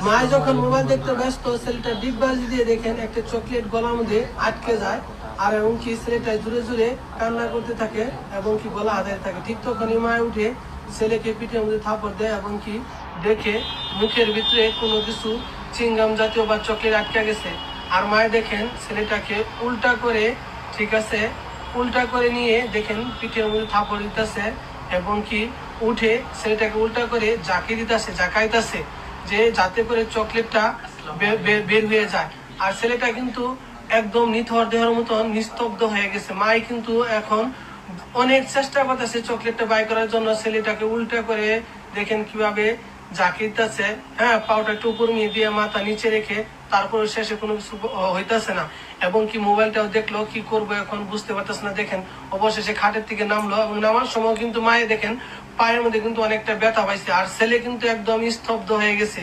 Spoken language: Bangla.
মা যখন মোবাইল দেখতে ব্যস্ত, ছেলেটা ডিগবাজি দিয়ে দেখেন একটা চকলেট গলার মধ্যে আটকে যায়, আর এবং কি ছেলেটা জোরে জোরে কান্না করতে থাকে এবং কি গলা হাতে থাকে। ঠিক তখনই মা উঠে ছেলেকে পিঠের মধ্যে থাপড় দেয় এবং কি দেখে মুখের ভিতরে কোনো কিছু চিংগাম জাতীয় বা চকলেট আটকে গেছে। আর মায়ে দেখেন ছেলেটাকে উল্টা করে, ঠিক আছে, উল্টা করে নিয়ে দেখেন পিঠের মধ্যে থাপড় দিতেছে এবং কি উঠে ছেলেটাকে উল্টা করে জাকাইতেছে যে যাতে করে চকলেটটা বের হয়ে যায়। আর ছেলেটা কিন্তু একদম নিথর দেহের মতন নিস্তব্ধ হয়ে গেছে। মাই কিন্তু এখন অনেক চেষ্টা করতেছে চকলেটটা বাই করার জন্য। ছেলেটাকে উল্টা করে দেখেন কিভাবে জাকিরতেছে, হ্যাঁ, পাউটা একটু উপর নিয়ে দিয়ে মাথা নিচে রেখে, তারপরে শেষে কোনো কিছু হইতাছে না এবং কি মোবাইলটাও দেখলো, কি করবো এখন বুঝতে পারতেছে না। দেখেন অবশেষে খাটের থেকে নামলো এবং নামার সময় কিন্তু মায়ে দেখেন পায়ের মধ্যে কিন্তু অনেকটা ব্যথা পাইছে, আর ছেলে কিন্তু একদম স্তব্ধ হয়ে গেছে।